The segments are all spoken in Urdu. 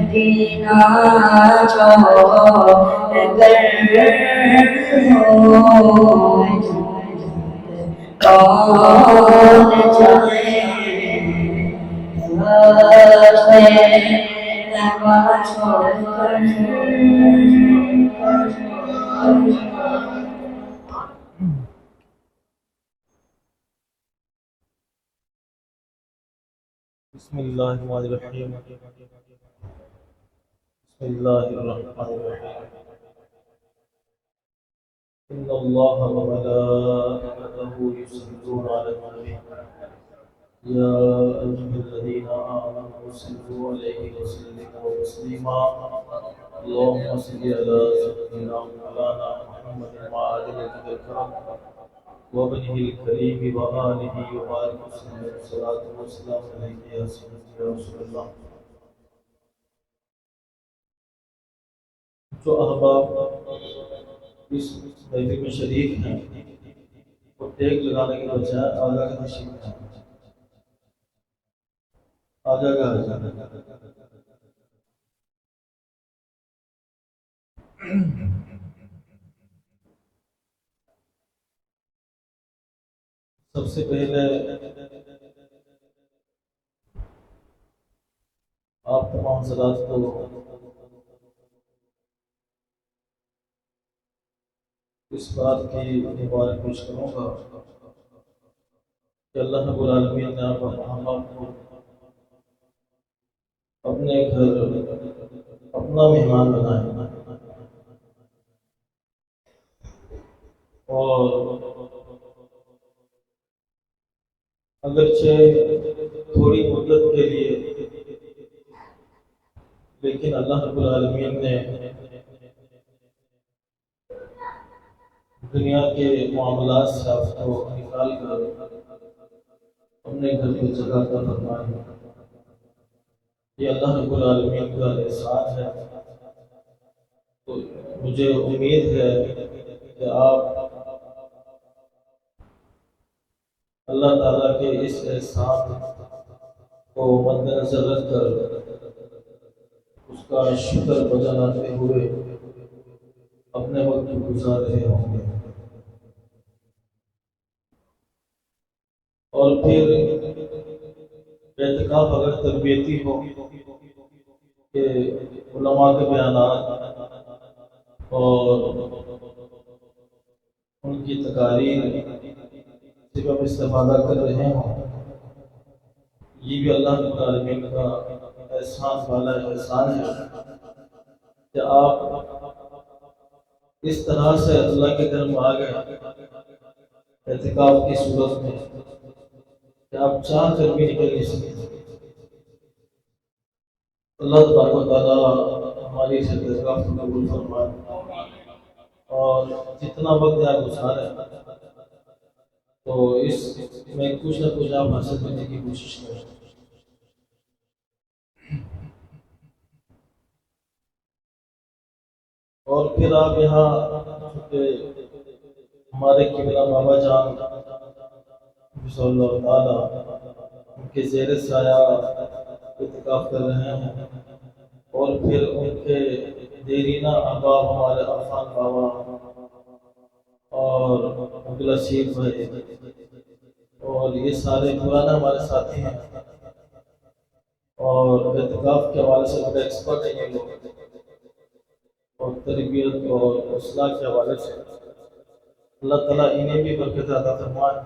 مدینہ چھوڑ کر کون جائے چھوڑ کر بسم اللہ الرحمن الرحیم بسم اللہ الرحمن الرحیم ان اللہ وملائکتہ یصلون علی النبی یا ایھا الذین آمنوا صلوا علیہ وسلموا تسلیما اللهم صل علی سیدنا مولانا محمد وعلى آلہ الکرام وابنه الكريم وآله وبارك وسلم الصلاة والسلام عليك يا سيدي يا رسول الله. جو احباب اس محفل میں شریک ہیں وہ ٹیک لگانے کے بجائے آگا کا تشریف ہے. آگا کا سب سے پہلے آپ تمام حضرات کو اس بات کی مبارک پیش کروں گا کہ اللہ رب العالمین نے آپ کو اپنے گھر اپنا مہمان بنایا اور اگرچہ تھوڑی مدت کے لیے لیکن اللہ رب العالمین نے دنیا کے معاملات سے آپ کو نکال کر اپنے گھر کو جگہ کا فرمایا. یہ اللہ رب العالمین کا احسان ہے. تو مجھے امید ہے کہ آپ اللہ تعالیٰ کے اس احسان کو مد نظر رکھ کر اس کا شکر بجاتے ہوئے اپنے وقت گزار رہے ہوں گے. اور پھر اعتکاف اگر تربیتی ہو کہ علماء کے بیانات اور ان کی تقاریر سے ہم استفادہ کر رہے ہوں، یہ بھی اللہ رب العالمین کا احسان والا احسان ہے کہ آپ اس طرح سے اللہ کے گھر میں آ گئے اعتکاف کی صورت میں کہ آپ چاہ کر بھی نکل نہیں سکتے. اللہ تبارک و تعالیٰ ہماری اس اعتکاف کو قبول فرمائے اور جتنا وقت آپ گزاریں تو اس میں کچھ نہ کچھ آپ حاصل کرنے کی کوشش کریں. اور پھر آپ یہاں ہمارے قبلہ بابا جان حفظ اللہ تعالیٰ ان کے زیر سایہ اعتکاف کر رہے ہیں اور پھر ان کے دیرینہ احباب ہمارے عرفان بابا اور عبدالرشید بھائی اور یہ سارے پرانے ہمارے ساتھی ہیں اور اعتکاف کے حوالے سے بڑے ایکسپرٹ ہیں یہ لوگ اور تربیت اور اصلاح کے حوالے سے. اللہ تعالیٰ انہیں بھی برکت عطا فرمائے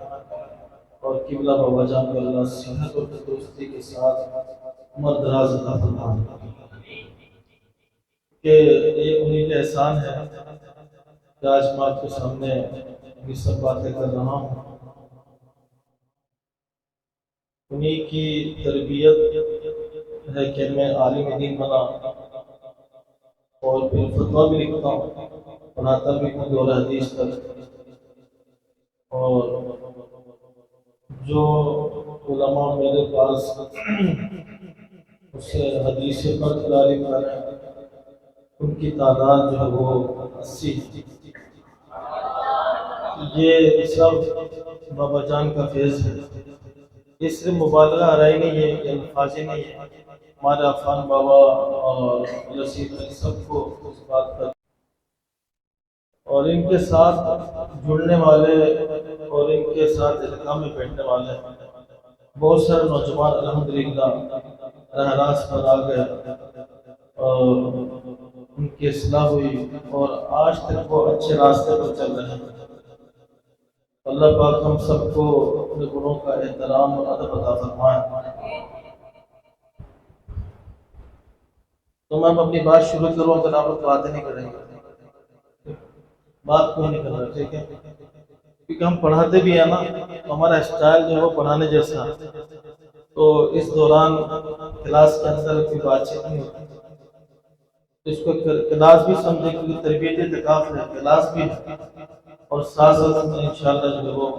اور قبلہ بابا جان کو اللہ صحت اور تندرستی کے ساتھ عمر دراز عطا فرمائے. کہ یہ انہیں کا احسان ہے کہ آج میں آپ کے سامنے یہ سب باتیں کر رہا ہوں. انہیں کی تربیت ہے کہ میں عالم دین بنا اور پھر فتویٰ بھی لکھتا ہوں، پڑھاتا بھی ہوں دور حدیث تک. اور جو علماء میرے پاس اس سے حدیث پر تعلیم کریں ان کی تعداد جو ہے وہ 80. یہ سب بابا جان کا فیض ہے یہ صرف مبالغہ آرائی نہیں ہے، یہ الفاظ نہیں ہے، ہمارے عفان بابا اور رشید علی سب کو اس بات کا، اور ان کے ساتھ جڑنے والے اور ان کے ساتھ القاء میں بیٹھنے والے بہت سارے نوجوان الحمدللہ راہ راست پر آ گئے اور ان کی اصلاح ہوئی اور آج تک وہ اچھے راستے پر چل رہے ہیں۔ اللہ پاک ہم سب کو اپنے گناہوں کا احترام اور ادب عطا فرمائے۔ تو میں اپنی بات شروع کروں، اگر آپ لوگ باتیں نہیں کریں گے، بات کوئی نہیں کر رہا، ٹھیک ہے؟ کیونکہ ہم پڑھاتے بھی ہیں نا، تو ہمارا اسٹائل جو ہے وہ پڑھانے جیسا ہے، تو اس دوران کلاس کے اندر کوئی بات چیت نہیں ہوتی، اس کو کلاس بھی سمجھے، کیونکہ تربیتی اعتکاف ہے، کلاس بھی ہے، اور ساتھ ساتھ میں انشاءاللہ جو ہے وہ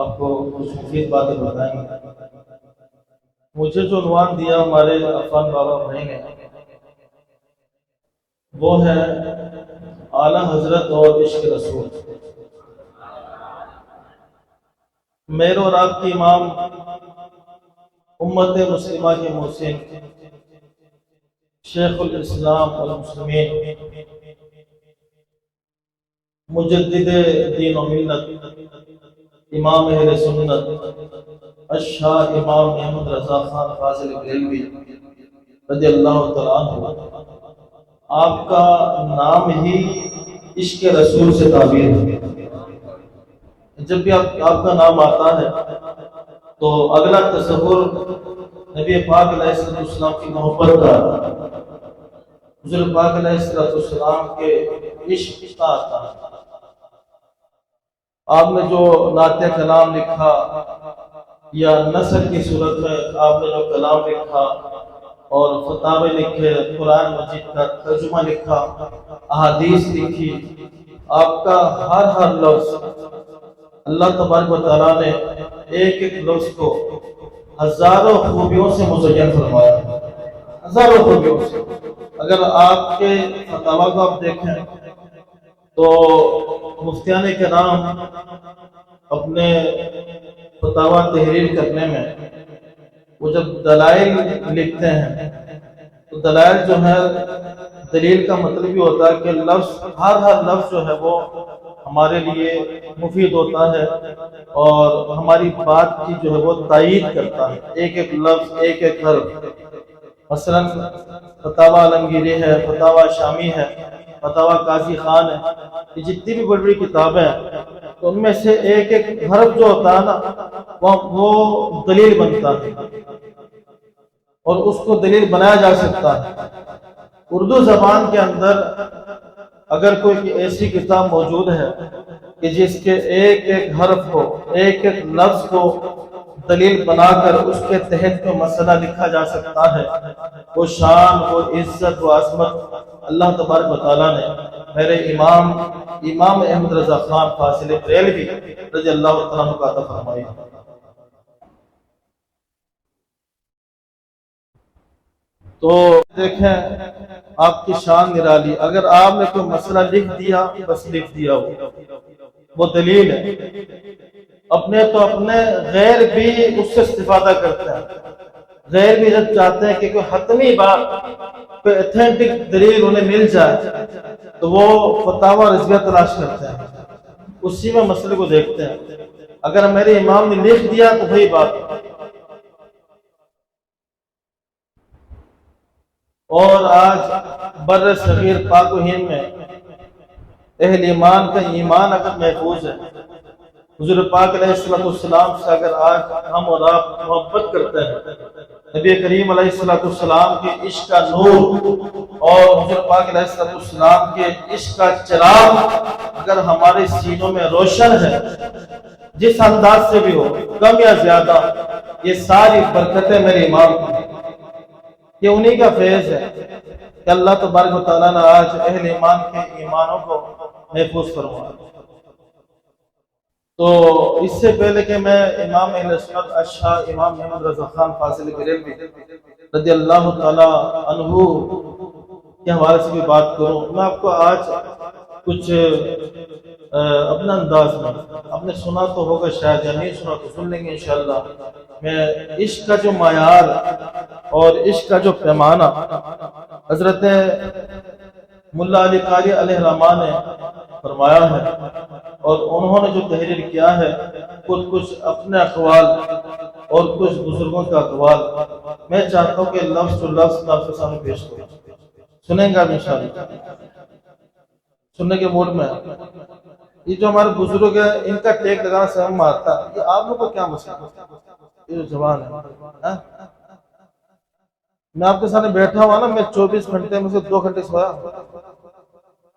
آپ کو کچھ مفید باتیں بتائیں گے۔ مجھے جو عنوان دیا ہمارے عفان بابا بھائی نے، وہ ہے اعلیٰ حضرت اور عشق رسول۔ میرے اور آپ کی امام، امت مسلمہ کے محسن، شیخ الاسلام والمسلمین، مجدد دین و ملت، امام اہل سنت، الشاہ امام احمد رضا خان فاضل بریلوی رضی اللہ تعالیٰ عنہ، آپ کا نام ہی عشق رسول سے تعبیر ہے۔ جب بھی آپ کا نام آتا ہے تو اگلا تصور نبی پاک علیہ السلام کی محبت کا، حضور پاک علیہ السلام کے عشق کا آتا ہے۔ آپ نے جو نعت کلام لکھا یا نثر کی صورت میں آپ نے جو کلام لکھا اور فتاوے لکھے، قرآن مجید کا ترجمہ لکھا، احادیث لکھی، آپ کا ہر لفظ اللہ تبارک و تعالیٰ نے ایک ایک لفظ کو ہزاروں خوبیوں سے مزین فرمایا، ہزاروں خوبیوں سے۔ اگر آپ کے فتاوی کو آپ دیکھیں تو مفتیان کرام اپنے فتاوی تحریر کرنے میں وہ جب دلائل لکھتے ہیں تو دلائل جو ہے، دلیل کا مطلب یہ ہوتا ہے کہ لفظ، ہر لفظ جو ہے وہ ہمارے لیے مفید ہوتا ہے اور ہماری بات کی جو ہے وہ تائید کرتا ہے، ایک ایک لفظ، ایک ایک حرف۔ مثلا فتاوی عالمگیری ہے، فتاوی شامی ہے، فتاوی قاضی خان ہے، یہ جتنی بھی بڑی بڑی کتابیں ہیں تو ان میں سے ایک ایک حرف جو ہوتا ہے نا وہ دلیل بنتا ہے اور اس کو دلیل بنایا جا سکتا ہے۔ اردو زبان کے اندر اگر کوئی ایسی کتاب موجود ہے کہ جس کے ایک ایک حرف کو، ایک ایک لفظ کو دلیل بنا کر اس کے تحت کوئی مسئلہ لکھا جا سکتا ہے، وہ شان، وہ عزت، وہ عظمت اللہ تبارک و تعالیٰ نے میرے امام احمد رضا خان فاضل بریلوی رضی اللہ تعالیٰ کو عطا فرمائی۔ تو دیکھیں آپ کی شان نرالی، اگر آپ نے کوئی مسئلہ لکھ دیا، بس لکھ دیا، وہ دلیل ہے۔ اپنے غیر بھی اس سے استفادہ کرتے ہیں، غیر بھی جب چاہتے ہیں کہ کوئی حتمی بات، کوئی ایتھینٹک دلیل انہیں مل جائے تو وہ فتاوی رضویہ تلاش کرتے ہیں، اسی میں مسئلے کو دیکھتے ہیں۔ اگر میرے امام نے لکھ دیا تو وہی بات۔ اور آج بر صغیر پاک و ہند میں اہل ایمان کا ایمان اگر محفوظ ہے، حضور پاک علیہ السلام سے اگر آج ہم اور آپ محبت کرتے ہیں، نبی کریم علیہ السلام کے عشق کا نور اور حضور پاک علیہ السلام کے عشق کا چراغ اگر ہمارے سینوں میں روشن ہے، جس انداز سے بھی ہو، کم یا زیادہ، یہ ساری برکتیں میرے امام کی، یہ انہی کا فیض ہے کہ اللہ تبارک و تعالیٰ نے آج اہل ایمان کے ایمانوں کو محفوظ فرمایا۔ تو اس سے پہلے کہ میں امام اہل سنت الشاہ امام احمد رضا خان فاضل بریلوی رضی اللہ تعالیٰ عنہ کے حوالے سے بھی بات کروں، میں آپ کو آج کچھ اپنا انداز میں، آپ نے سنا تو ہوگا شاید، یا نہیں سنا تو سن لیں گے انشاءاللہ، میں عشق کا جو معیار اور عشق کا جو پیمانہ حضرت ملا علی قاری علیہ الرحمٰن نے فرمایا ہے، اور انہوں نے جو تحریر کیا ہے، کچھ اپنے اقوال اور کچھ بزرگوں کا اقوال میں چاہتا ہوں کہ لفظ آپ کے سامنے پیش کروں، سنیں گا انشاءاللہ، سننے کے موڈ میں۔ یہ جو ہمارے بزرگ ہیں ان کا ٹیک لگانا سہم مارتا ہے، یہ آپ لوگوں کو کیا مسئلہ ہے؟ یہ جو زبان ہے، میں آپ کے سامنے بیٹھا ہوا نا، میں 24 گھنٹے میں سے 2 گھنٹے سویا،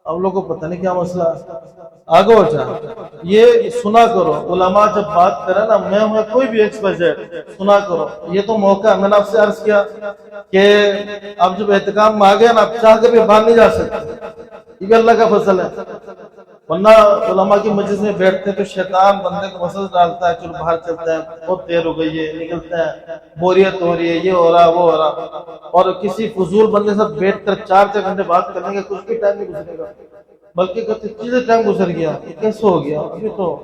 آپ لوگوں کو پتہ نہیں کیا مسئلہ ہے۔ آگے ہو جائے، یہ سنا کرو، علماء جب بات کریں نا، میں ہوں کوئی بھی ایکسپرٹ، سنا کرو، یہ تو موقع ہے۔ میں نے آپ سے عرض کیا کہ آپ جب احتکام میں آگئے نا، آپ چاہ کر بھی باہر نہیں جا سکتے، یہ بھی اللہ کا فضل ہے، ورنہ علماء کی مجلس میں بیٹھتے ہیں تو شیطان بندے کو وسوسہ ڈالتا ہے، چلو باہر چلتے ہیں، بہت دیر ہو گئی ہے، نکلتے ہیں، بوریت ہو رہی ہے، یہ ہو رہا وہ ہو رہا، اور کسی فضول بندے سے بیٹھ کر 4 گھنٹے بات کرنے کے کچھ بھی ٹائم نہیں گزرے گا، بلکہ کتنی چیزیں ٹائم گزر گیا، کیسے ہو گیا، ابھی تو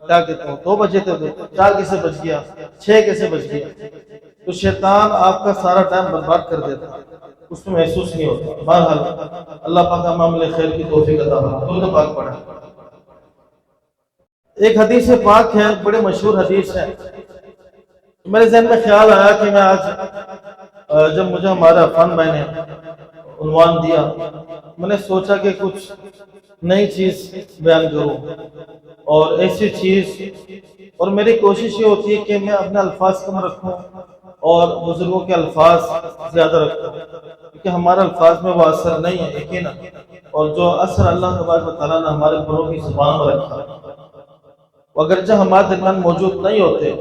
کیا کہتا ہوں 2 بجے تھے، 4 کیسے بج گیا، 6 کیسے بج گیا، تو شیطان آپ کا سارا ٹائم برباد کر دیتا ہے، اس میں محسوس نہیں ہوتا۔ بہرحال اللہ پاک معاملے خیر کی توفیق عطا فرمائے۔ درود پاک پڑھیں۔ ایک حدیث پاک ہے، بڑے مشہور حدیث ہے، میرے ذہن میں خیال آیا کہ میں آج جب مجھے ہمارا عفان بھائی نے عنوان دیا، میں نے سوچا کہ کچھ نئی چیز بیان کروں، اور ایسی چیز، اور میری کوشش یہ ہوتی ہے کہ میں اپنے الفاظ کم رکھوں اور بزرگوں کے الفاظ زیادہ رکھوں، کیونکہ ہمارے الفاظ میں وہ اثر نہیں ہے یقینا، اور جو اثر اللہ تبارک و تعالیٰ نے ہمارے بڑوں کی زبان میں رکھا، اگرچہ ہمارے درمیان موجود نہیں ہوتے،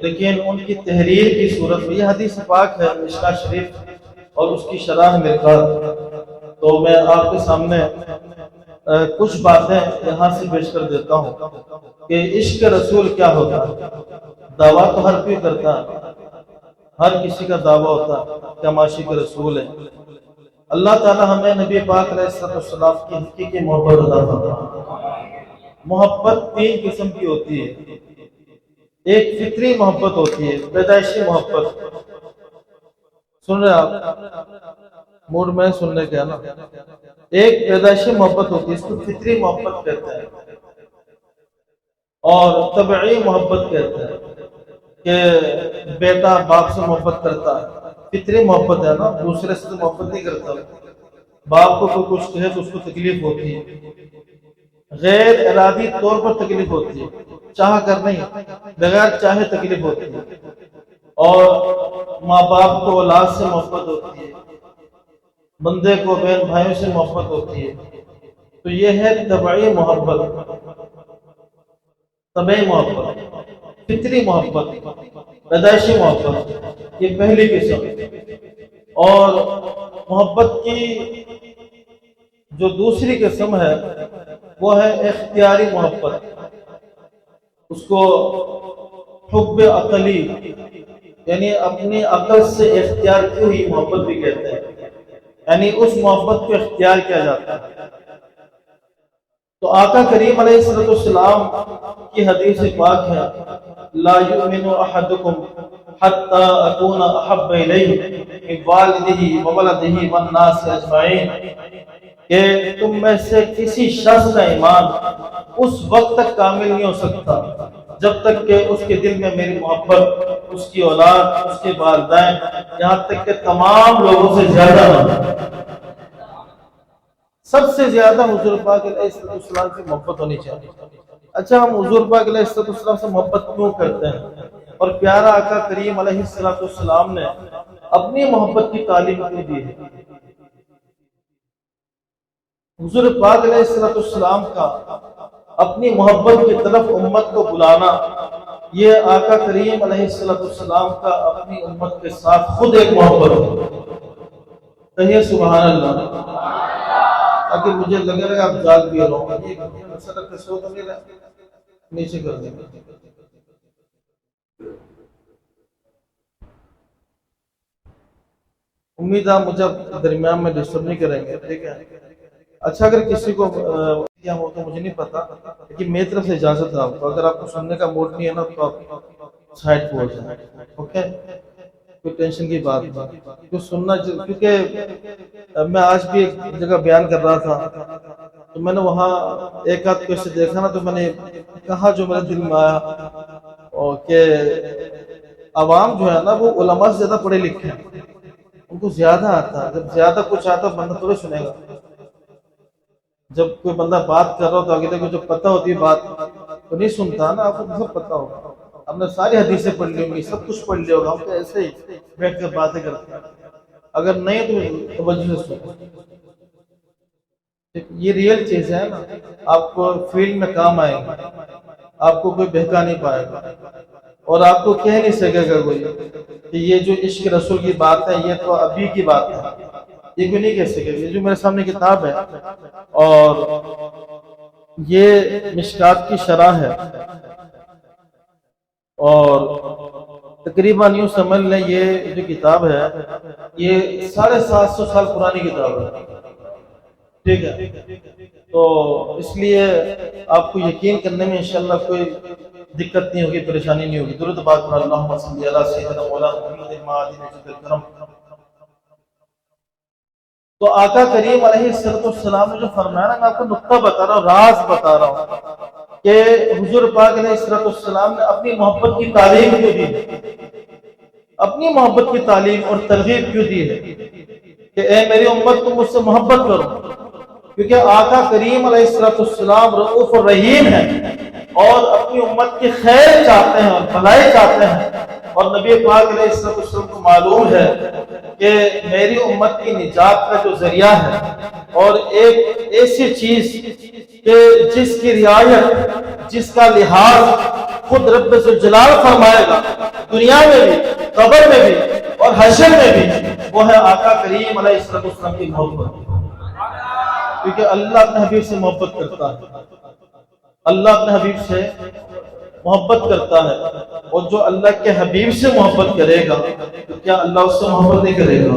لیکن ان کی تحریر کی صورت میں، یہ حدیث پاک ہے مشکوٰۃ شریف اور اس کی شرح مرقات، تو میں آپ کے سامنے کچھ باتیں یہاں سے پیش کر دیتا ہوں کہ عشق رسول کیا ہوتا ہے۔ دعویٰ تو ہر کوئی کرتا ہے، ہر کسی کا دعویٰ ہوتا ہے کہ ہم عاشق رسول ہیں۔ اللہ تعالی ہمیں نبی پاک علیہ السلام کی حقیقی محبت عطا فرمائے۔ محبت 3 قسم کی ہوتی ہے، ایک فطری محبت ہوتی ہے، پیدائشی محبت، سن رہے آپ موڈ میں سننے کے نا، ایک پیدائشی محبت ہوتی ہے، اس کو فطری محبت کہتے ہیں، اور طبعی محبت کہتے ہیں کہ بیٹا باپ سے محبت کرتا ہے، فطری محبت ہے نا، دوسرے سے محبت نہیں کرتا، باپ کو کوئی کچھ کہے تو اس کو تکلیف ہوتی ہے، غیر ارادی طور پر تکلیف ہوتی ہے، چاہ کر نہیں، بغیر چاہے تکلیف ہوتی ہے، اور ماں باپ کو اولاد سے محبت ہوتی ہے، بندے کو بہن بھائیوں سے محبت ہوتی ہے، تو یہ ہے طبعی محبت، طبعی محبت، فطری محبت، پیدائشی محبت، یہ پہلی قسم۔ اور محبت کی جو دوسری قسم ہے وہ ہے اختیاری محبت، اس کو حب عقلی، یعنی اپنی عقل سے اختیار کی ہوئی محبت بھی کہتے ہیں، یعنی اس محبت کو اختیار کیا جاتا ہے۔ تو آقا کریم علیہ السلام کی حدیث پاک ہے، لا یؤمن احدکم حتی اکون احب الیہ من والدہ وولدہ والناس اجمعین، کہ تم میں سے کسی شخص کا ایمان اس وقت تک کامل نہیں ہو سکتا جب تک کہ اس کے دل میں میری محبت، اس کی اولاد، اس کے والدین، یہاں تک کہ تمام لوگوں سے زیادہ نہ، سب سے زیادہ حضور پاک علیہ السلام کی محبت ہونی چاہیے۔ اچھا، ہم حضور پاک علیہ السلام سے محبت کیوں کرتے ہیں، اور پیارا آقا کریم علیہ السلام نے اپنی محبت کی تعلیم کیوں دی ہے؟ حضور پاک علیہ السلام کا اپنی محبت کی طرف امت کو بلانا، یہ آقا کریم علیہ السلام کا اپنی امت کے ساتھ خود ایک محبت ہے۔ کہیے سبحان اللہ، تاکہ مجھے لگے رہے آپ جاگ بھی رہو گے، یہ مسئلہ کے سو تو نہیں رہا، نیچے کر دیں گے۔ امید آپ مجھے درمیان میں ڈسٹرب نہیں کریں گے، ٹھیک ہے؟ اچھا، اگر کسی کو کیا ہو تو مجھے نہیں پتا، لیکن میری طرف سے اجازت ہے آپ کو، اگر آپ کو سننے کا موڈ نہیں ہے نا تو آپ سائڈ کو ہو جائے. اوکے، کوئی ٹینشن کی بات نہیں، کچھ سننا کیونکہ میں آج بھی ایک جگہ بیان کر رہا تھا تو میں نے وہاں ایک آدھ کو سے دیکھا نا، تو میں نے کہا جو میرے دل میں آیا کہ عوام جو ہے نا وہ علماء سے زیادہ پڑھے لکھے ہیں، ان کو زیادہ آتا ہے. جب زیادہ کچھ آتا ہے بندہ تھوڑے سنے گا. جب کوئی بندہ بات کر رہا ہو تو اگلے کو جو پتہ ہوتی ہے بات تو نہیں سنتا نا. آپ کو سب پتہ ہوگا، ہم نے ساری حدیثیں پڑھ لی ہوں گی، سب کچھ پڑھ لیا ہوگا، ہم تو ایسے ہی بیٹھ کر باتیں کرتے ہیں. اگر نہیں تو توجہ سے سنو. یہ ریئل چیز ہے نا، آپ کو فیلڈ میں کام آئے گا، آپ کو کوئی بہکا نہیں پائے گا اور آپ کو کہہ نہیں سکے گا کوئی کہ یہ جو عشق رسول کی بات ہے یہ تو ابھی کی بات ہے. یہ کوئی نہیں کہہ سکے گا. یہ جو میرے سامنے کتاب ہے اور یہ مشکات کی شرح ہے اور تقریباً یوں سمجھ لیں یہ جو کتاب ہے یہ 750 سال پرانی کتاب ہے. ٹھیک ہے، تو اس لیے آپ کو یقین کرنے میں انشاءاللہ کوئی دقت نہیں ہوگی، پریشانی نہیں ہوگی. درود پاک پر اللہم صلی علی سیدنا مولانا محمد الکرم. تو آقا کریم علیہ السلام نے جو فرمایا نا، میں آپ کو نقطہ بتا رہا ہوں، راز بتا رہا ہوں کہ حضور پاک علیہ السلام نے اپنی محبت کی تعلیم کیوں دی، اپنی محبت کی تعلیم اور ترغیب کیوں دی ہے کہ اے میری امت تم مجھ سے محبت کرو. کیونکہ آقا کریم علیہ السلام رؤوف الرحیم ہیں اور اپنی امت کی خیر چاہتے ہیں اور بھلائی چاہتے ہیں. اور نبی پاک علیہ السلام کو معلوم ہے کہ میری امت کی نجات کا جو ذریعہ ہے اور ایک ایسی چیز کہ جس کی رعایت، جس کا لحاظ خود رب ذوالجلال فرمائے گا دنیا میں بھی، قبر میں بھی اور حشر میں بھی، وہ ہے آقا کریم علیہ السلام کی محبت. کیونکہ اللہ اپنے حبیب سے محبت کرتا ہے، اللہ اپنے حبیب سے محبت کرتا ہے. اور جو اللہ کے حبیب سے محبت کرے گا تو کیا اللہ اس سے محبت نہیں کرے گا؟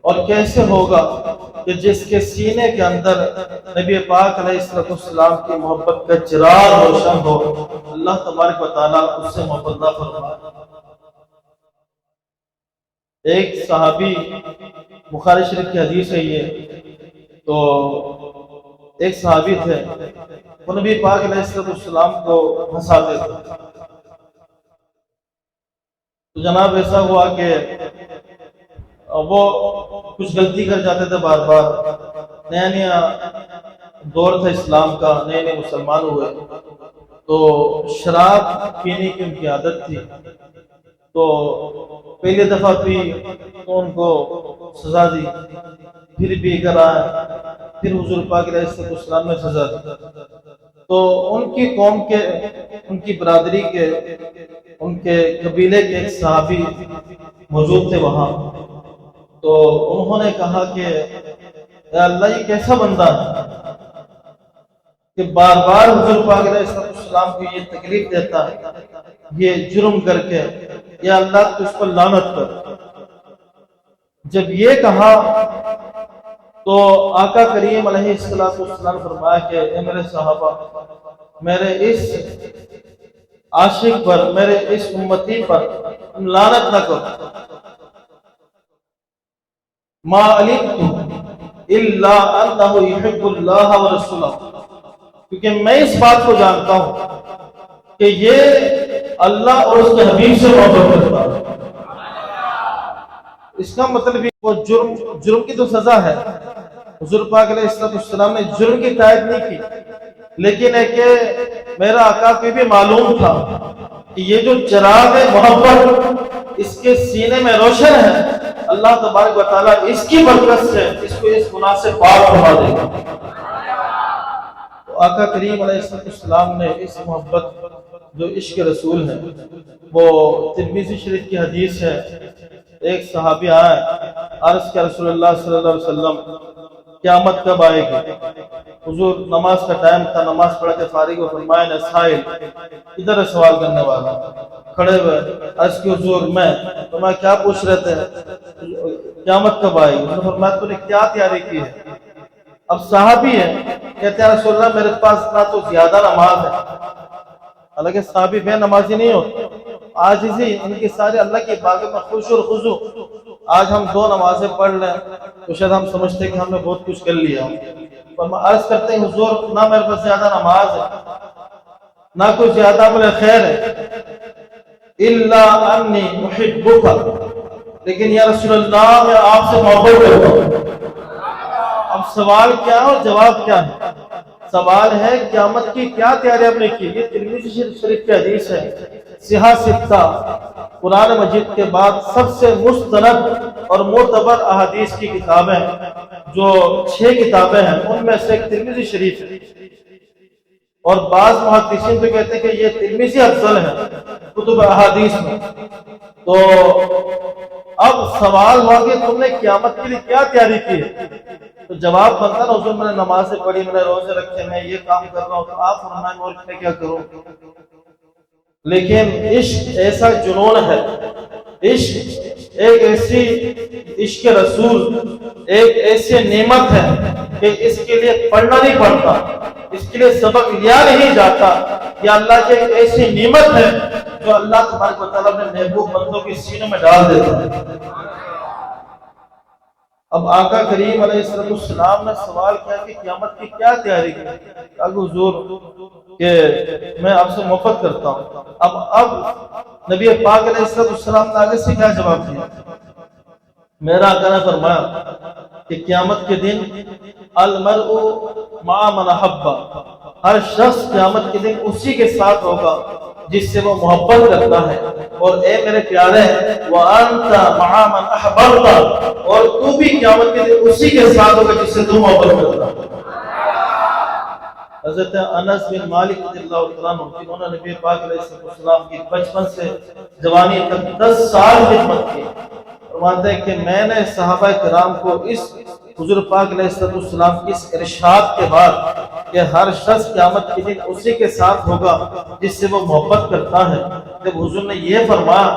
اور کیسے ہوگا کہ جس کے سینے کے اندر نبی پاک علیہ السلام کی محبت کا چراغ روشن ہو، اللہ تبارک و تعالیٰ اس سے محبت نہ فرمائے. ایک صحابی، بخاری شریف کی حدیث ہے یہ، تو ایک صحابی تھے وہ نبی پاک علیہ السلام کو ہنساتے تھے. تو جناب ایسا ہوا کہ وہ کچھ غلطی کر جاتے تھے بار بار. نیا نیا دور تھا اسلام کا، نئے نئے مسلمان ہوئے تو شراب پینے کی ان کی عادت تھی. تو پہلی دفعہ پی تو ان کو سزا دی، پھر پی کر آئے، پھر حضور پاک علیہ السلام نے سزا دی. تو ان کی قوم کے، ان کی برادری کے، ان کے قبیلے کے ایک صحابی موجود تھے وہاں. تو انہوں نے کہا کہ اے اللہ یہ کیسا بندہ ہے کہ بار بار حضور پاک علیہ السلام کو یہ تکلیف دیتا ہے، یہ جرم کر کے، یا اللہ تو اس پر لعنت کر. جب یہ کہا تو آقا کریم علیہ السلام فرمایا کہ اے میرے صحابہ، میرے اس عاشق پر، میرے اس امتی پر تم لعنت نہ کرو. ما علمت الا انه يحب الله ورسوله، کیونکہ میں اس بات کو جانتا ہوں کہ یہ اللہ اور اس کے حبیب سے محبت کرتا ہے. اس کا مطلب وہ جرم کی تو سزا ہے. حضور پاک علیہ السلام نے جرم کی تائید نہیں کی، لیکن ہے کہ میرا آقا کو بھی معلوم تھا کہ یہ جو چراغ محبت اس کے سینے میں روشن ہے، اللہ تبارک و تعالیٰ اس کی برکت سے اس کو اس گناہ سے پاک فرما دے گا. تو آقا کریم علیہ السلام نے اس محبت جو عشق رسول ہے، وہ ترمذی شریف کی حدیث ہے. ایک صحابی آئے، عرض کیا رسول اللہ صلی اللہ علیہ وسلم قیامت کب آئے گی؟ حضور نماز کا ٹائم تھا، نماز پڑھ کے فارغ ہو فرمائے نہ سائل، ادھر ہے سوال کرنے والا. کھڑے ہوئے عرض کی حضور میں فرمایا کیا پوچھ رہے تھے؟ قیامت کب آئے گی؟ انہوں نے فرمایا تو نے کیا تیاری کی ہے؟ اب صحابی ہے، کہتے ہیں رسول اللہ میرے پاس نہ تو زیادہ نماز ہے، حالانکہ صحابی بے نمازی نہیں ہوتے، عاجزی، ان کی سارے اللہ کی بارگاہ میں خشوع اور خضوع. آج ہم 2 نمازیں پڑھ لیں تو شاید ہم سمجھتے ہیں کہ ہم نے بہت کچھ کر لیا. پر عرض کرتے ہیں حضور نہ میرے پاس زیادہ نماز ہے نہ کوئی زیادہ عمل خیر ہے، الا انی احبک، لیکن یا رسول اللہ میں آپ سے محبت کرتا ہوں. اب سوال کیا ہے اور جواب کیا ہے؟ سوال ہے قیامت کی کیا تیاری آپ نے کی؟ یہ ترمذی شریف کی حدیث ہے، صحاح ستہ، قرآن مجید کے بعد سب سے مستند اور معتبر احادیث کی کتابیں جو 6 کتابیں ہیں ان میں سے ایک ترمذی شریف ہے. اور بعض محدثین تو کہتے ہیں کہ یہ ترمذی افضل ہے کتب احادیث میں. تو اب سوال ہوا کہ تم نے قیامت کے لیے کیا تیاری کی ہے؟ تو جواب بنتا نا حضور میں نے نمازیں پڑھی، میں نے روزے رکھے، میں یہ کام کر رہا ہوں. تو آپ فرمائیں اور میں کیا کروں؟ لیکن عشق ایسا جنون ہے، عشق ایک ایسی، عشق رسول ایک ایسی نعمت ہے کہ اس کے لیے پڑھنا نہیں پڑتا، اس کے لیے سبق لیا نہیں جاتا. یہ اللہ کی ایک ایسی نعمت ہے جو اللہ تبارک و تعالیٰ اپنے محبوب بندوں کے سینوں میں ڈال دیتا ہے. اب آقا کریم علیہ السلام نے سوال کیا کہ قیامت کی کیا تیاری کی؟ کہا حضور کہ میں آپ سے محبت کرتا ہوں. اب نبی پاک علیہ السلام نے آگے سے کیا جواب دیا؟ میرا آقا نے فرمایا کہ قیامت کے دن المرء مع من احب، ہر شخص قیامت کے دن اسی کے ساتھ ہوگا جس سے وہ محبت کرتا ہے. اور اے میرے پیارے وانت مع من احببت، اور تو بھی قیامت کے دن اسی کے ساتھ ہوگا جس سے تو محبت کرتا ہے. حضرت انس بن مالک رضی اللہ تعالیٰ عنہ جنہوں نے نبی پاک علیہ السلام کی بچپن سے جوانی تک 10 سال خدمت کی، فرماتے ہیں کہ میں نے صحابہ کرام کو اس حضور پاک علیہ السلام کی اس ارشاد کے بعد کہ ہر شخص قیامت کے دن اسی کے ساتھ ہوگا جس سے وہ محبت کرتا ہے، جب حضور نے یہ فرمایا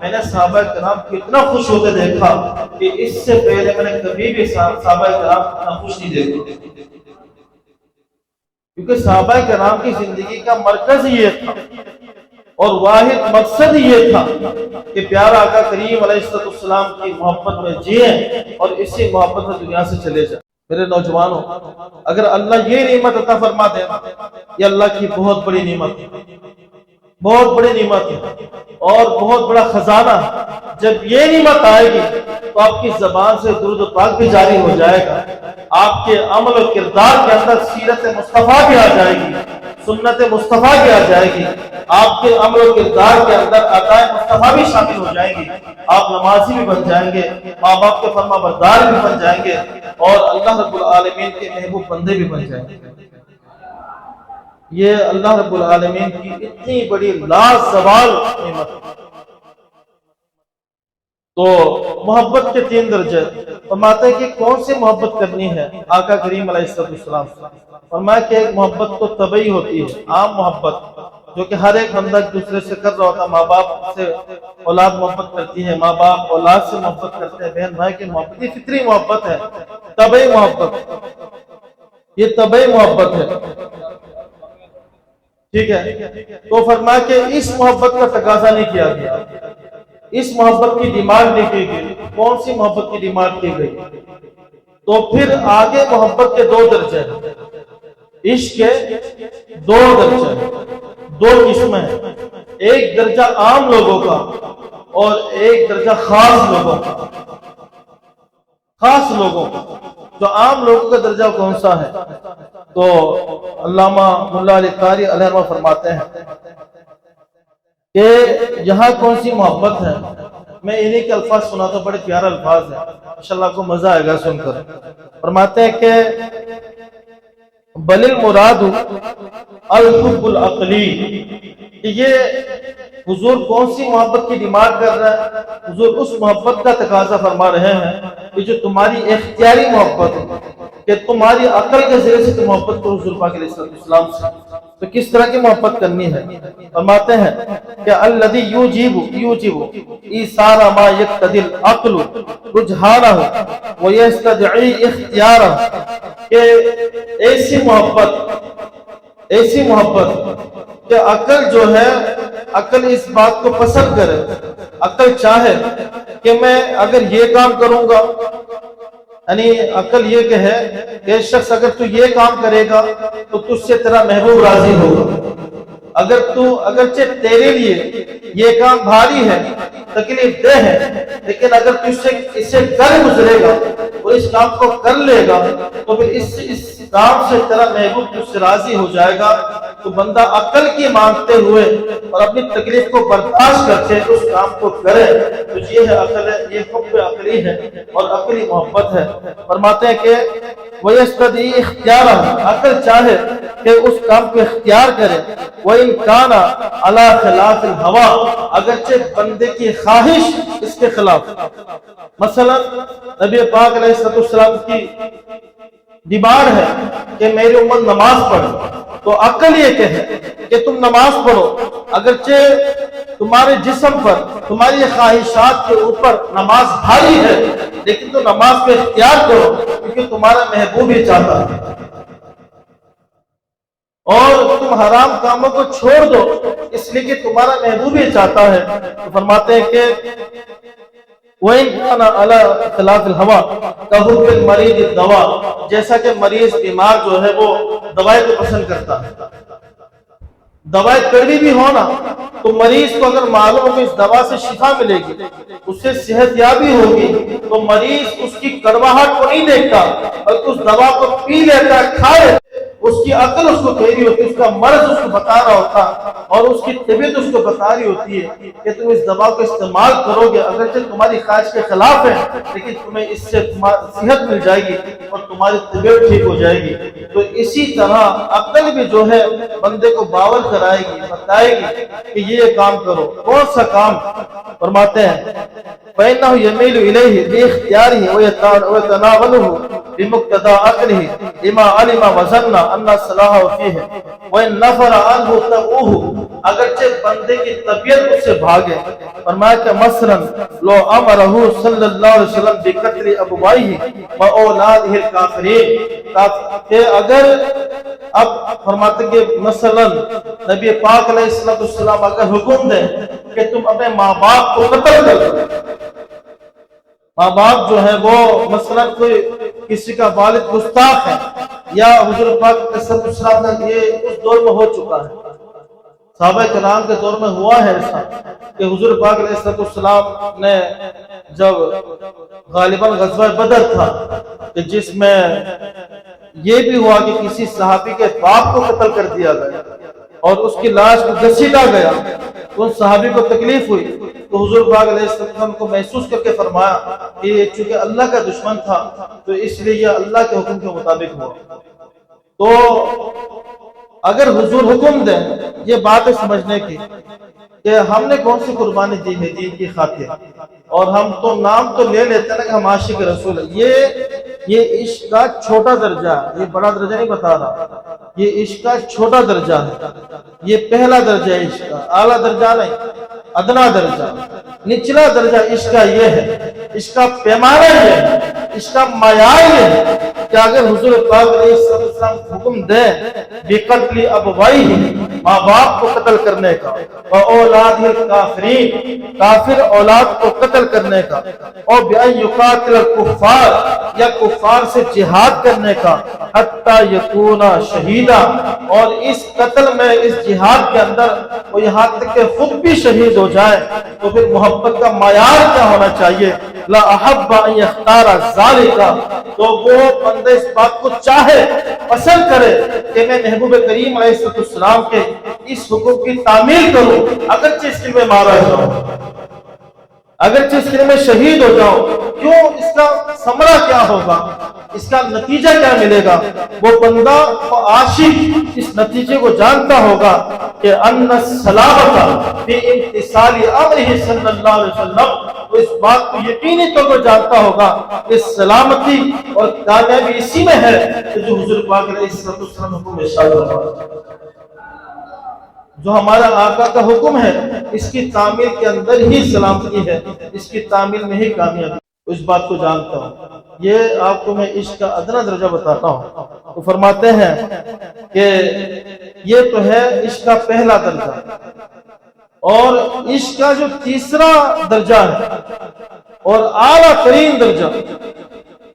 میں نے صحابہ کرام کو اتنا خوش ہوتے دیکھا کہ اس سے پہلے میں نے کبھی بھی صحابہ کرام کو اتنا خوش نہیں دیکھا. کیونکہ صحابہ کرام کی زندگی کا مرکز یہ تھا اور واحد مقصد یہ تھا کہ پیارا آقا کریم علیہ السلام کی محبت میں جئیں اور اسی محبت میں دنیا سے چلے جائیں. میرے نوجوانوں، اگر اللہ یہ نعمت عطا فرما دے، یہ اللہ کی بہت بڑی نعمت ہے، بہت بڑی نعمت ہے اور بہت بڑا خزانہ. جب یہ نعمت آئے گی تو آپ کی زبان سے درود و پاک بھی جاری ہو جائے گا، آپ کے عمل و کردار کے اندر سیرت مصطفیٰ بھی آ جائے گی، سنت مصطفیٰ بھی آ جائے گی، آپ کے عمل و کردار کے اندر عطائے مصطفیٰ بھی شامل ہو جائیں گی، آپ نمازی بھی بن جائیں گے، ماں باپ کے فرما بردار بھی بن جائیں گے اور اللہ رب العالمین کے محبوب بندے بھی بن جائیں گے. یہ اللہ رب العالمین کی اتنی بڑی لازوال نعمت ہے. تو محبت کے 3 درجے فرماتے ہیں کہ کون سی محبت کرنی ہے آقا کریم علیہ السلام. فرمایا کہ ایک محبت تو طبعی ہوتی ہے، عام محبت جو کہ ہر ایک بندہ ایک دوسرے سے کر رہا ہوتا ہے. ماں باپ سے اولاد محبت کرتی ہے، ماں باپ اولاد سے محبت کرتے ہیں، بہن بھائی کی محبت، یہ فطری محبت ہے، طبعی محبت، یہ طبعی محبت ہے. ٹھیک ہے. تو فرمایا کہ اس محبت کا تقاضا نہیں کیا گیا، اس محبت کی ڈیمانڈ نہیں کی گئی. کون سی محبت کی ڈیمانڈ کی گئی؟ تو پھر آگے محبت کے 2 درجے ہیں، عشق کے 2 درجے ہیں، 2 قسمیں ہیں. ایک درجہ عام لوگوں کا اور ایک درجہ خاص لوگوں کا. خاص لوگوں کا، تو عام لوگوں کا درجہ کون سا ہے؟ تو علامہ ملا علی قاری علیہ رحمہ فرماتے ہیں کہ یہاں کون سی محبت ہے. میں انہی کے الفاظ سناتا ہوں، بڑے پیارے الفاظ ہیں، انشاءاللہ آپ کو مزہ آئے گا سن کر. فرماتے ہیں کہ بل المراد الحب العقلی، کہ یہ حضور کون سی محبت کی ڈیمانڈ کر رہے ہیں؟ حضور اس محبت کا تقاضا فرما رہے ہیں کہ جو تمہاری اختیاری محبت ہے، کہ تمہاری عقل کے ذریعے سے تم محبت کرو حضور پاک علیہ السلام سے. تو کس طرح کی محبت کرنی ہے؟ فرماتے ہیں کہ الذی یوجب ایثار ما یقتضی العقل رجحانہ ویستدعی اختیارہ، کہ ایسی محبت، ایسی محبت کہ عقل جو ہے، عقل اس بات کو پسند کرے، عقل چاہے کہ میں اگر یہ کام کروں گا، یعنی عقل یہ کہے کہ شخص اگر تو یہ کام کرے گا تو تجھ سے تیرا محبوب راضی ہوگا، اگرچہ تیرے لیے یہ کام بھاری ہے، تکلیف دہ ہے، لیکن اگر تو اسے کر گزرے گا اور اس کام کو کر لے گا تو پھر اس کام سے تیرا محبوب تجھ سے راضی ہو جائے گا۔ تو بندہ عقل کی مانگتے ہوئے اور اپنی تکلیف کو برداشت کرتے اس کام کو کرے، تو یہ ہے عقل ہے، یہ حب عقلی ہے اور عقلی محبت ہے۔ فرماتے ہیں کہ وَيَسْتَدِعِي اِخْتِيَارًا، عقل چاہے کہ اس کام کو اختیار کرے، وَإِنْ كَانَ عَلَى خِلَافِ الْهَوَىٰ، اگرچہ بندے کی خواہش اس کے خلاف۔ مثلا نبی پاک علیہ السلام کی ڈیمانڈ ہے کہ میری امت نماز پڑھے، تو عقل یہ کہے کہ تم نماز پڑھو، اگرچہ تمہارے جسم پر تمہاری خواہشات کے اوپر نماز بھاری ہے، لیکن تو نماز کو اختیار کرو کیونکہ تمہارا محبوب ہی چاہتا ہے، اور تم حرام کاموں کو چھوڑ دو اس لیے کہ تمہارا محبوب ہی چاہتا ہے۔ تو فرماتے ہیں کہ وَإِنْ كَانَ عَلَى خِلَافِ الْهَوَىٰ كَحُبِّ الْمَرِيضِ الدَّوَاء، جیسا کہ مریض بیمار جو ہے وہ دوائی کو پسند کرتا ہے، دوائی کڑوی بھی ہونا تو مریض کو اگر معلوم ہو کہ اس دوا سے شفا ملے گی، اس سے صحت یابی ہوگی، تو مریض اس کی کڑواہٹ کو نہیں دیکھتا بلکہ اس دوا کو پی لیتا ہے، کھا لیتا ہے۔ اس کی عقل اس کو کہہ رہی ہوتی ہے، اس کا مرض اس کو بتا رہا ہوتا اور اس کی طبیعت اس کو بتا رہی ہوتی ہے کہ تم اس دوا کو استعمال کرو گے، اگرچہ تمہاری خواہش کے خلاف ہے لیکن تمہیں اس سے صحت مل جائے گی اور تمہاری طبیعت ٹھیک ہو جائے گی۔ تو اسی طرح عقل بھی جو ہے بندے کو باور کرائے گی، بتائے گی کہ یہ کام کرو۔ کون سا کام؟ فرماتے ہیں فَإِنَّهُ يَمِيلُ إِلَيْهِ بِاخْتِيَارِهِ وَيَتَنَاوَلُهُ بِمُقْتَضَىٰ عَقْلِهِ لِمَا عَلِمَ وَظَنَّ أَنَّ الصَّلَاحَ فِيهِ وَإِنْ نَفَرَ عَنْهُ تَبْعُهُ، اگرچہ بندے کی طبیعت اس سے بھاگے۔ فرمایا کہ مثلاً لو امرہ صلی اللہ علیہ وسلم بقتل ابوائہ وَأَوْلَادِهِ الْكَافِرِينَ، کہ اگر اب فرماتے کہ مثلاً نبی پاک علیہ السلام اگر حکم دیں کہ تم اپنے ماں باپ کو قتل کر دو، ماں باپ جو ہے وہ مثلا کوئی کسی کا والد گستاخ ہے، یا حضور پاک صلی اللہ علیہ وسلم نے یہ اس دور میں ہو چکا ہے، صحابہ کرام کے دور میں ہوا ہے ایسا کہ حضور پاک علیہ السلام نے جب غالباً غزوہ بدر تھا کہ جس میں یہ بھی ہوا کہ کسی صحابی کے باپ کو قتل کر دیا گیا اور اس کی لاش کو گھسیٹا گیا، تو ان صحابی کو تکلیف ہوئی، تو حضور پاک علیہ السلام کو محسوس کر کے فرمایا کہ یہ چونکہ اللہ کا دشمن تھا تو اس لیے یہ اللہ کے حکم کے مطابق ہوا۔ تو اگر حضور حکم دیں، یہ بات ہے سمجھنے کی کہ ہم نے کون سی قربانی دی ہے دین کی خاطر، اور ہم تو نام تو لے لیتے ہیں نا کہ ہم عاشق رسول ہیں، یہ عشق کا چھوٹا درجہ ہے، یہ بڑا درجہ نہیں بتا رہا، یہ عشق کا چھوٹا درجہ ہے، یہ پہلا درجہ ہے عشق کا، اعلیٰ درجہ نہیں، ادنا درجہ، نچلا درجہ عشق کا یہ ہے، عشق کا پیمانہ یہ ہے، عشق کا معیار یہ ہے کہ اگر حضور پاک علیہ السلام حکم دیں بقتل ابوائہ، ماں باپ کو قتل کرنے کا، وَأَوْلَادِ الْكَافِرِينَ، کافر اولاد کو قتل کرنے کا، اور بِأَنْ يُقَاتِلَ الْكُفَّارَ، یا کفار سے جہاد کرنے کا، حَتَّى يَكُونَ شَهِيدًا، اور اس قتل میں اس جہاد کے اندر وہ یہاں تک کہ خود بھی شہید ہو جائے، تو پھر محبت کا معیار کیا ہونا چاہیے؟ لا احب ان یختار ذالک، تو وہ بندہ اس بات کو چاہے، پسند کرے کہ میں محبوب کریم علیہ السلام کے اس حکم کی تعمیل کروں، اگرچہ اس کے میں مارا جاؤں، اگرچہ اس کے میں شہید ہو جاؤں، کیوں؟ اس کا ثمرہ کیا ہوگا، اس کا نتیجہ کیا ملے گا؟ وہ بندہ و عاشق اس نتیجے کو جانتا ہوگا کہ ان السلامۃ فی امتثال امرہ صلی اللہ علیہ وسلم، تو اس بات کو یقینی طور پر جانتا ہوگا کہ سلامتی اور کامیابی اسی میں ہے کہ جو حضور پاک علیہ السلام حکم ارشاد فرمایا، جو ہمارا آقا کا حکم ہے اس کی تعمیل کے اندر ہی سلامتی ہے، اس کی تعمیل میں ہی کامیابی، اس بات کو جانتا ہوں۔ یہ آپ کو میں عشق کا ادنا درجہ بتاتا ہوں. تو فرماتے ہیں کہ یہ تو ہے عشق کا پہلا درجہ، اور عشق کا جو تیسرا درجہ ہے اور اعلیٰ ترین درجہ،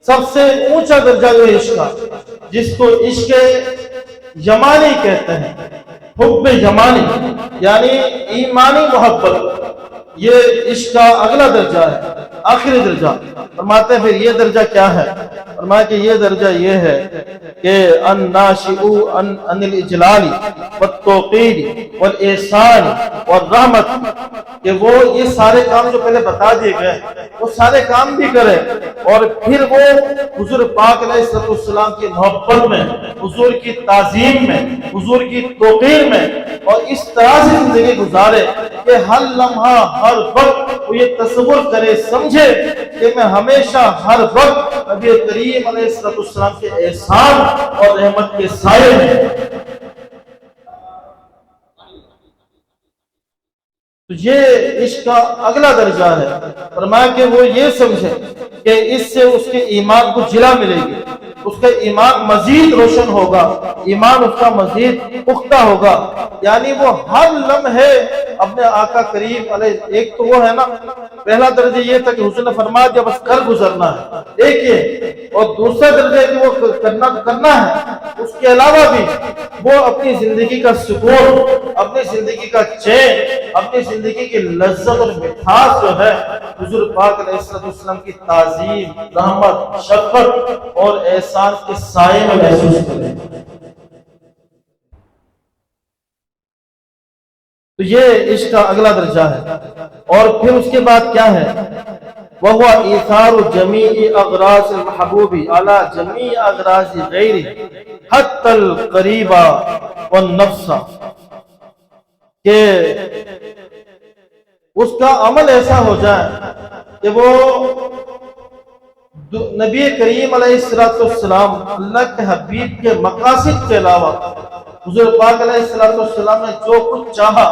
سب سے اونچا درجہ جو ہے عشق کا، جس کو عشق یمانی کہتے ہیں، حب یمانی یعنی ایمانی محبت، یہ عشق کا اگلا درجہ ہے، آخری درجہ. فرماتے ہیں پھر یہ درجہ کیا ہے؟ فرمایا کہ یہ درجہ یہ ہے کہ الناشئ عن الاجلال والتوقیر والاحسان والرحمت، کہ وہ یہ سارے کام جو پہلے بتا دیے گئے وہ سارے کام بھی کرے، اور پھر وہ حضور پاک علیہ السلام کی محبت میں، حضور کی تعظیم میں، حضور کی توقیر میں، اور اس طرح سے زندگی گزارے کہ ہر لمحہ ہر وقت وہ یہ تصور کرے، سمجھے کہ میں ہمیشہ ہر وقت نبی کریم علیہ السلام کے احسان اور رحمت کے سائے میں. تو یہ عشق کا اگلا درجہ ہے. فرمایا کہ وہ یہ سمجھے کہ اس سے اس کے ایمان کو جلا ملے گی، اس کا ایمان مزید روشن ہوگا، ایمان اس کا مزید پختہ ہوگا. یعنی وہ ہر لمحے اپنے آقا کریم علیہ، ایک تو وہ ہے نا، پہلا درجہ یہ تھا کہ حضور نے فرمایا کہ بس کر گزرنا ہے، ایک یہ، اور دوسرا درجہ کہ وہ کرنا ہے. اس کے علاوہ بھی وہ اپنی زندگی کا سکون، اپنی زندگی کا چین، اپنی زندگی کی لذت اور مٹھاس جو ہے حضور پاک علیہ السلام کی تعظیم، رحمت، شفقت اور احسان کے سائے میں محسوس کریں. تو یہ عشق کا اگلا درجہ ہے. اور پھر اس کے بعد کیا ہے؟ وَهُوَ إِيثَارُ جَمِيعِ أَغْرَاضِ الْمَحْبُوبِ عَلَى جَمِيعِ أَغْرَاضِ غَيْرِهِ حَتَّى الْقَرِيبَ وَالنَّفْسَ، کہ اس کا عمل ایسا ہو جائے کہ وہ نبی کریم علیہ السلام، اللہ کے حبیب کے مقاصد کے علاوہ، حضور پاک علیہ السلام نے جو کچھ چاہا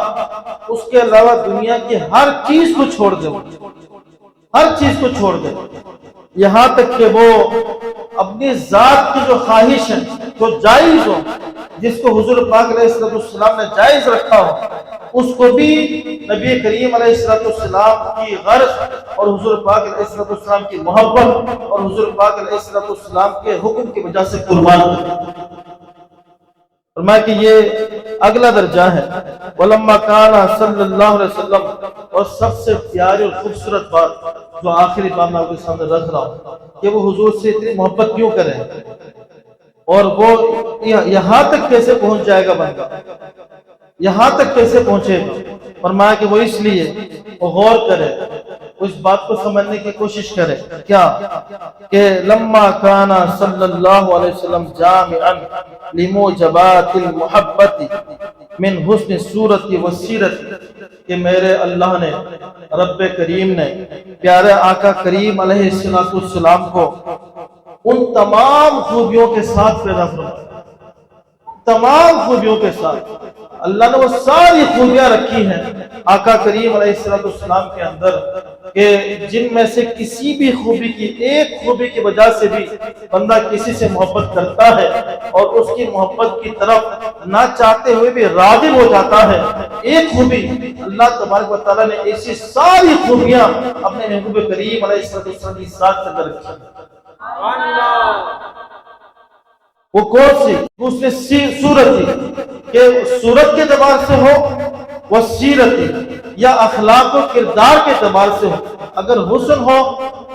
اس کے علاوہ دنیا کی ہر چیز کو چھوڑ دے، ہر چیز کو چھوڑ دے، یہاں تک کہ وہ اپنی ذات کی جو خواہش ہے، جو جائز ہو، جس کو حضور پاک علیہ السلام نے جائز رکھا ہو، اس کو بھی نبی کریم علیہ السلام کی غرض اور حضور پاک علیہ السلام کی محبت اور حضور پاک علیہ السلام کے حکم کی وجہ سے قربان کر. فرمایا کہ یہ اگلا درجہ ہے. وَلَمَّا كَانَ صلی اللہ علیہ وسلم، اور سب سے پیاری اور خوبصورت بات جو آخری بات میں آپ کے سامنے رکھ رہا ہوں کہ وہ حضور سے اتنی محبت کیوں کریں، اور وہ یہاں تک کیسے پہنچ جائے گا بندہ، یہاں تک کیسے پہنچے گا. فرمایا کہ وہ اس لیے وہ غور کرے، اس بات کو سمجھنے کی کوشش کرے. کیا کہ لما کان صلی اللہ علیہ وسلم جامعا لموجبات المحبت من حسن صورت و سیرت، کہ میرے اللہ نے، رب کریم نے پیارے آقا کریم علیہ السلام کو ان تمام خوبیوں کے ساتھ پیدا فرمایا، تمام خوبیوں کے ساتھ. اللہ نے وہ ساری خوبیاں رکھی ہیں آقا کریم علیہ السلام کے اندر کہ جن میں سے کسی بھی خوبی کی، ایک خوبی کی وجہ سے بھی بندہ کسی سے محبت کرتا ہے اور اس کی محبت کی طرف نہ چاہتے ہوئے بھی راغب ہو جاتا ہے. ایک خوبی اللہ تبارک و تعالیٰ نے ایسی ساری خوبیاں اپنے محبوب کریم علیہ السلام کی ساتھ سے رکھی. وہ کون سی؟ اس نے صورت تھی کہ صورت کے اعتبار سے ہو، وہ سیرت یا اخلاق و کردار کے اعتبار سے ہو. اگر حسن ہو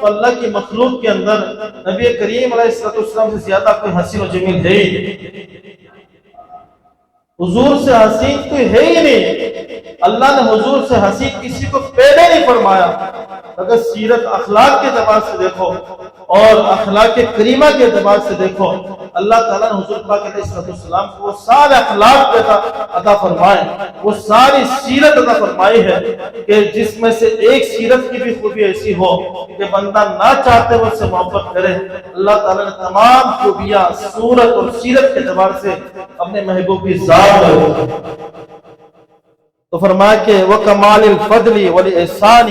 تو اللہ کی مخلوق کے اندر نبی کریم علیہ السلام سے زیادہ کوئی حسین و جمیل ہے ہی نہیں، حضور سے حسین کوئی ہے ہی نہیں. اللہ نے حضور سے حسین کسی کو پیدا نہیں فرمایا. اگر سیرت اخلاق کے اعتبار سے دیکھو اور اخلاق کریمہ کے اعتبار سے دیکھو، اللہ تعالیٰ نے حضور پاک علیہ السلام کو وہ سارے اخلاق عطا فرمائے، وہ ساری سیرت عطا فرمائی ہے کہ جس میں سے ایک سیرت کی بھی خوبی ایسی ہو کہ بندہ نہ چاہتے وہ اس سے محبت کرے. اللہ تعالیٰ نے تمام خوبیاں صورت اور سیرت کے اعتبار سے اپنے محبوب کی ذات میں. تو فرمایا کہ وَكَمَالِ الْفَضْلِ وَالْإِحْسَانِ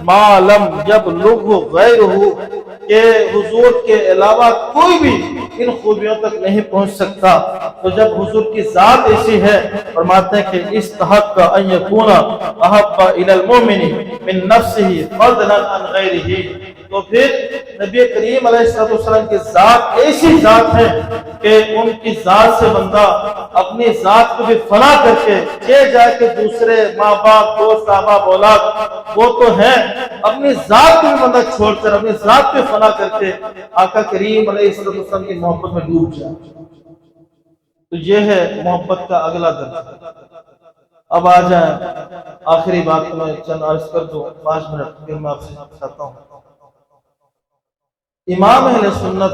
مَا لَمْ يَبْلُغْهُ غَيْرُهُ کہ حضور کے علاوہ کوئی بھی ان خوبیوں تک نہیں پہنچ سکتا۔ تو جب حضور کی ذات ایسی ہے، فرماتے ہیں کہ استحق ان یکون احب الی المؤمن من نفسہ فضلا عن غیرہ، تو پھر نبی کریم علیہ السلام کی ذات ایسی ذات ہے کہ ان کی ذات سے بندہ اپنی ذات کو بھی فنا کر کے چلے جائے کہ دوسرے ماں باپ دوست احباب اولاد وہ تو ہیں، اپنی ذات کو بھی بندہ چھوڑ کر اپنی ذات کو فنا کر کے آقا کریم علیہ السلام کی محبت میں ڈوب جائے۔ تو یہ ہے محبت کا اگلا درجہ۔ اب آ جائیں آخری بات میں چند عرض کر دو، 5 منٹ پھر میں آپ سے چاہتا ہوں۔ امام اہل سنت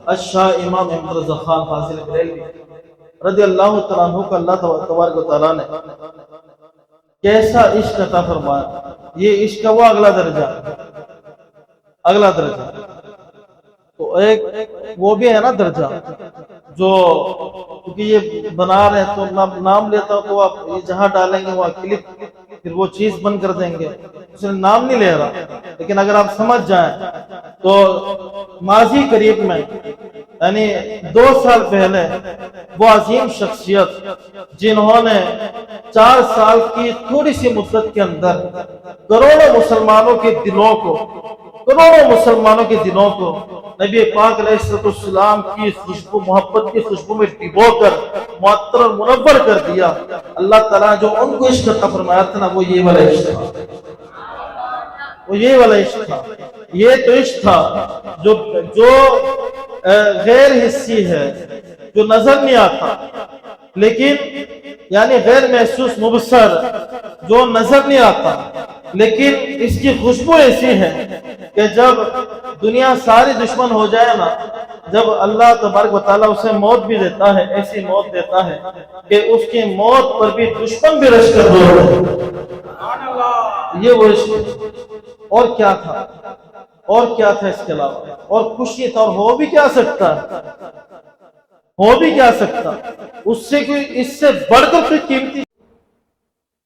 الشاہ امام احمد رضا خان فاضل بریلوی رضی اللہ تعالیٰ عنہ کا اللہ تبارک و تعالیٰ نے کیسا عشق عطا فرمایا، یہ عشق کا وہ اگلا درجہ، اگلا درجہ تو ایک وہ بھی ہے نا درجہ جو، کیونکہ یہ بنا رہے ہیں تو نام لیتا ہوں تو آپ یہ جہاں ڈالیں گے وہاں کلک پھر وہ چیز بند کر دیں گے، اس نے نام نہیں لے رہا، لیکن اگر آپ سمجھ جائیں تو ماضی قریب میں یعنی 2 سال پہلے وہ عظیم شخصیت جنہوں نے 4 سال کی تھوڑی سی مدت کے اندر کروڑوں مسلمانوں کے دلوں کو، کروڑوں مسلمانوں کے دلوں کو نبی پاک علیہ السلام کی خوشبو، محبت کی خوشبو میں ڈبو کر معطر اور منور کر دیا، اللہ تعالیٰ جو ان کو عشق عطا فرمایا تھا نا وہ یہ والا عشق تھا، وہ یہ والا عشق تھا۔ یہ تو عشق تھا جو غیر حسی ہے، جو نظر نہیں آتا لیکن یعنی غیر محسوس مبصر، جو نظر نہیں آتا لیکن اس کی خوشبو ایسی ہے کہ جب دنیا ساری دشمن ہو جائے نا، جب اللہ تبارک و تعالیٰ اسے موت بھی دیتا ہے، ایسی موت دیتا ہے کہ اس کی موت پر بھی دشمن بھی رش کر دو، یہ وہ عشق۔ اور کیا تھا، اور کیا تھا اس کے علاوہ، اور کچھ نہیں تھا، اور ہو بھی کیا سکتا ہے، ہو بھی کیا سکتا، اس سے کوئی، اس سے بڑھ کر کوئی قیمتی،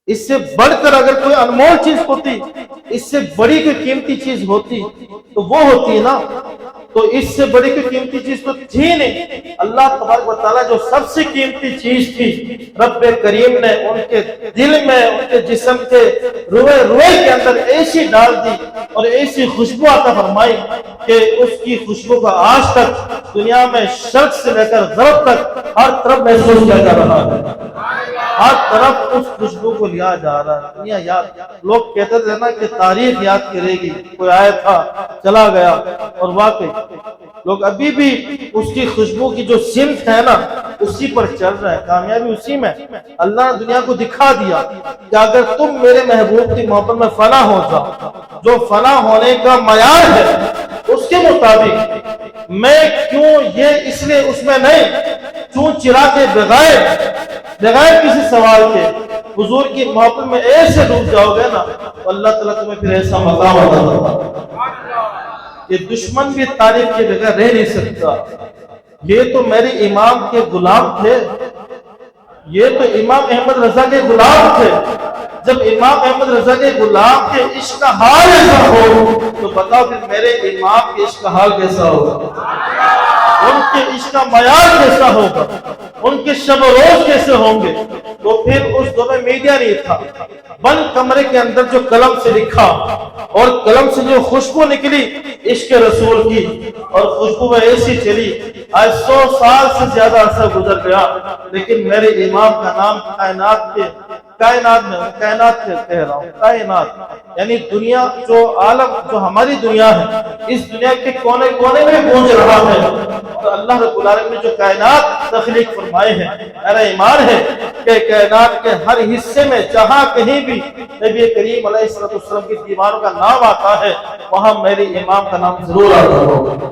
اس سے بڑھ کر اگر کوئی انمول چیز ہوتی، اس سے بڑی کوئی قیمتی چیز ہوتی تو وہ ہوتی ہے نا، تو اس سے بڑی کوئی قیمتی چیز تو تھی نہیں۔ اللہ تبارک و تعالیٰ جو سب سے قیمتی چیز تھی، رب کریم نے ان کے دل میں، ان کے جسم کے روئے کے اندر ایسی ڈال دی اور ایسی خوشبو عطا فرمائی کہ اس کی خوشبو کا آج تک دنیا میں شرق سے لے کر غرب تک ہر طرف محسوس کیا جا رہا ہے، ہر طرف اس خوشبو کو لیا جا رہا ہے۔ دنیا یاد، لوگ کہتے تھے نا کہ تاریخ یاد کرے گی، کوئی آیا تھا چلا گیا، اور واقعی لوگ ابھی بھی اس کی خوشبو کی جو سمت ہے نا اسی پر چل رہے ہیں، کامیابی اسی میں۔ اللہ نے دنیا کو دکھا دیا کہ اگر تم میرے محبوب کی محبت میں فنا ہو جاؤ، جو فنا ہونے کا معیار ہے اس کے مطابق میں کیوں، یہ اس لیے اس میں نہیں، چون چرا کے بغیر کسی سوال کے حضور کی محبت میں ایسے ڈوب جاؤ گے نا تو اللہ تعالیٰ تمہیں پھر ایسا مقام عطا فرمائے کہ دشمن بھی تعریف کے بغیر رہ نہیں سکتا۔ یہ تو میرے امام کے غلام تھے، یہ تو امام احمد رضا کے غلام تھے، جب امام احمد رضا کے غلام کے عشق کا حال ایسا ہو تو بتاؤ پھر میرے امام کے عشق کا حال کیسا ہوگا، ان کے عشق کا معیار کیسا ہوگا، ان کے شب و روز کیسے ہوں گے۔ تو پھر اس دور میں میڈیا نہیں تھا، بند کمرے کے اندر جو قلم سے لکھا اور قلم سے جو خوشبو نکلی عشق رسول کی، اور خوشبو میں ایسی چلی، آج 100 سال سے زیادہ عرصہ گزر گیا لیکن میرے امام کا نام کائنات میں، کائنات کے کہہ رہا ہوں، کائنات یعنی دنیا، جو عالم، جو ہماری دنیا ہے، اس دنیا کے کونے کونے میں گونج رہا ہے، اور اللہ رب العالمین نے جو کائنات تخلیق فرمائے ہیں، میرا ایمان ہے کہ کائنات کے ہر حصے میں جہاں کہیں بھی نبی کریم علیہ السلام کی دیواروں کا نام آتا ہے وہاں میرے امام کا نام ضرور آتا ہوگا۔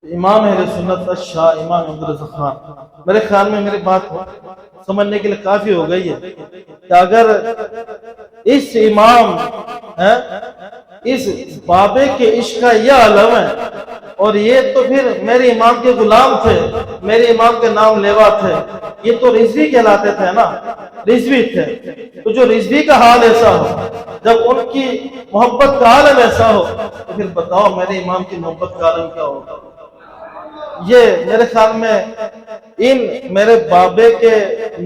امام اہل سنت الشاہ امام احمد رضا خان، میرے خیال میں میری بات سمجھنے کے لیے کافی ہو گئی ہے کہ اگر اس امام اس بابے کے عشق کا یہ عالم ہے، اور یہ تو پھر میرے امام کے غلام تھے، میرے امام کے نام لیوا تھے، یہ تو رضوی کہلاتے تھے نا، رضوی تھے، تو جو رضوی کا حال ایسا ہو، جب ان کی محبت کا عالم ایسا ہو، تو پھر بتاؤ میرے امام کی محبت کا عالم کیا ہوگا؟ یہ میرے خیال میں ان میرے بابے کے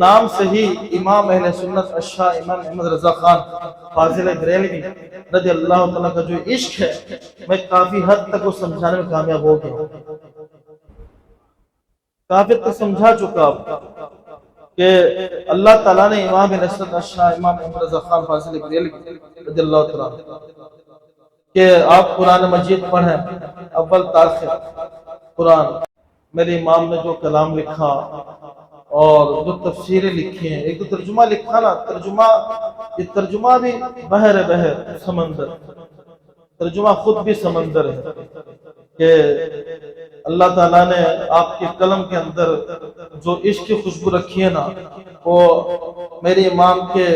نام سے ہی امام اہل سنت الشاہ امام محمد رضا خان فاضل بریلوی رضی اللہ تعالیٰ کا جو عشق ہے، میں کافی حد تک وہ سمجھانے میں کامیاب ہو گیا، کافی تک سمجھا چکا ہوں کہ اللہ تعالیٰ نے امام اہل سنت الشاہ امام محمد رضا خان فاضل بریلوی رضی اللہ تعالیٰ کہ آپ قرآن مجید پڑھیں اول تاخر قرآن، میرے امام نے جو کلام لکھا اور جو تفسیریں لکھی ہیں، ایک تو ترجمہ لکھا نا، یہ ترجمہ بھی بحر سمندر، ترجمہ خود بھی سمندر ہے کہ اللہ تعالیٰ نے آپ کے قلم کے اندر جو عشق کی خوشبو رکھی ہے نا، وہ میرے امام کے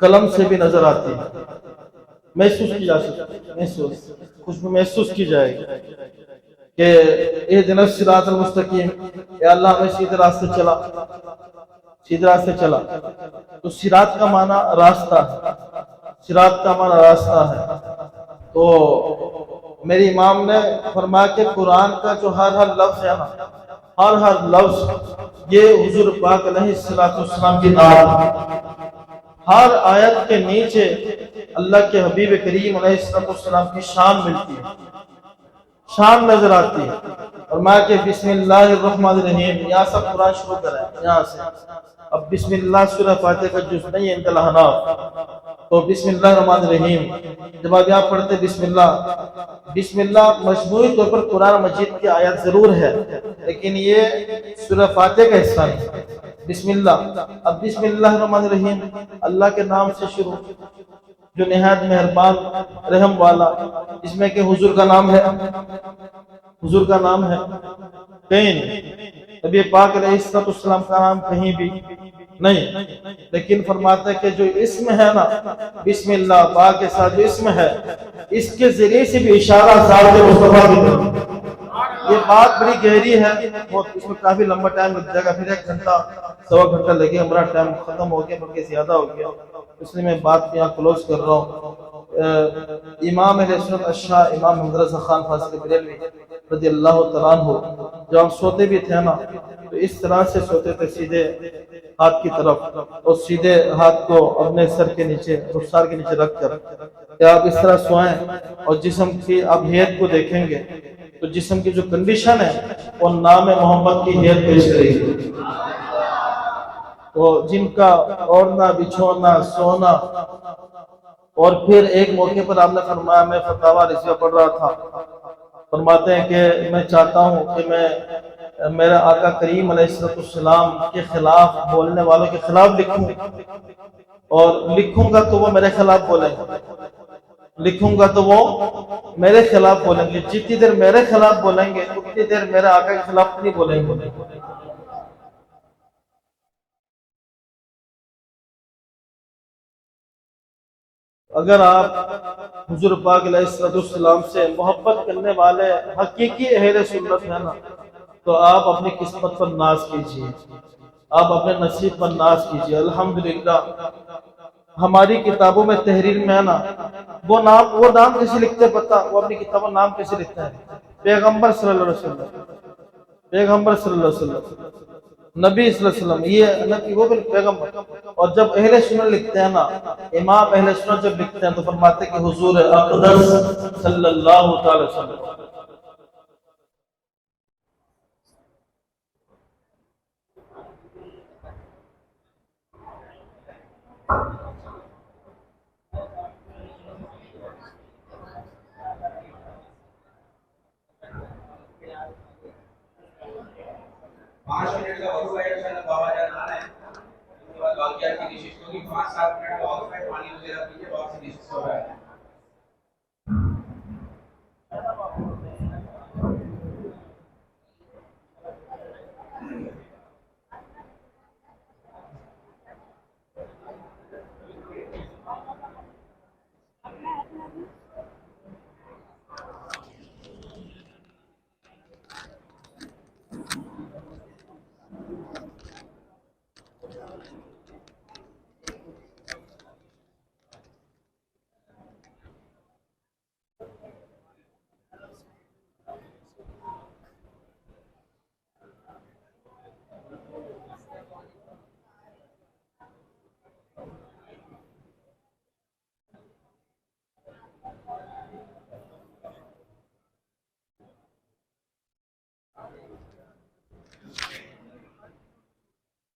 قلم سے بھی نظر آتی ہے، محسوس کی جا سکتی، خوشبو محسوس کی جائے گی کہ اہدنا الصراط المستقیم، اے اللہ ہمیں سیدھے راستے چلا، تو صراط کا معنی راستہ ہے، صراط کا معنی راستہ ہے، تو میرے امام نے فرمایا کہ قرآن کا جو ہر لفظ ہے نا، ہر لفظ یہ حضور پاک علیہ السلام کی نعت، ہر آیت کے نیچے اللہ کے حبیب کریم علیہ السلام کی شان ملتی ہے، شان نظر آتی ہے، اور میں کہ بسم اللہ الرحمن الرحیم، یہاں سب قرآن شروع کریں یہاں سے، اب بسم اللہ سورہ فاتحہ کا جز نہیں ہے انت الحناف، تو بسم اللہ الرحمن الرحیم جب آپ یہاں پڑھتے بسم اللہ مجموعی طور پر قرآن مجید کی آیت ضرور ہے، لیکن یہ سورہ فاتحہ کا حصہ نہیں، بسم اللہ، اب بسم اللہ الرحمن الرحیم اللہ کے نام سے شروع، جو نہایت مہربان رحم والا، اس میں کہ حضور کا نام ہے کہیں نہیں، نبی پاک علیہ السلام کا نام کہیں بھی نہیں، لیکن فرماتا ہے کہ جو اسم ہے نا، بسم اللہ پاک کے ساتھ جو اسم ہے، اس کے ذریعے سے بھی اشارہ ذات مصطفیٰ کی طرف، یہ بات بڑی گہری ہے، اس میں کافی لمبا ٹائم لگ جائے گا، پھر 1 گھنٹہ سوا گھنٹہ لگے، ہمارا ٹائم ختم ہو گیا بلکہ زیادہ ہو گیا، اس لیے میں بات یہاں کلوز کر رہا ہوں۔ امام اہل سنت الشاہ امام محمد رضا خان فاضل بریلوی رضی اللہ تعالیٰ عنہ جب ہم سوتے بھی تھے نا، تو اس طرح سے سوتے تھے سیدھے ہاتھ کی طرف، اور سیدھے ہاتھ کو اپنے سر کے نیچے رخسار کے نیچے رکھ کر کہ آپ اس طرح سوئیں، اور جسم کی آپ ہیئت کو دیکھیں گے تو جسم کی جو کنڈیشن ہے وہ نام محمد کی ہیئت پیش کرے گی، تو جن کا اوڑھنا بچھونا سونا، اور پھر ایک موقع پر آپ نے فرمایا، میں فتاوی رضویہ پڑھ رہا تھا، فرماتے ہیں کہ میں چاہتا ہوں کہ میں میرے آقا کریم علیہ السلام کے خلاف بولنے والوں کے خلاف لکھوں، اور لکھوں گا تو وہ میرے خلاف بولیں گے، جتنی دیر میرے خلاف بولیں گے اتنی دیر میرے آقا کے خلاف نہیں بولیں گے۔ اگر آپ حضور پاک علیہ السلام سے محبت کرنے والے حقیقی اہل سنت ہیں نا، تو آپ اپنی قسمت پر ناز کیجئے، آپ اپنے نصیب پر ناز کیجئے۔ الحمدللہ ہماری کتابوں میں تحریر میں ہے نا، وہ نام کیسے لکھتے پتہ، وہ اپنی کتابوں نام کیسے لکھتے ہیں؟ پیغمبر صلی اللہ علیہ وسلم، نبی صلی اللہ علیہ وسلم، یہ نبی وہ پیغمبر، اور جب اہل سنت لکھتے ہیں نا، امام اہل سنت جب لکھتے ہیں تو فرماتے ہیں کہ حضور اقدس صلی اللہ تعالی وسلم۔ پانچ منٹ کا وقفہ ہے، انشاءاللہ بابا جان آ رہے ہیں، اس کے بعد واقعات کی نشست ہوگی، 5-7 منٹ کا وقفہ ہے، پانی وغیرہ پیجیے، واپس نشست ہو رہا ہے۔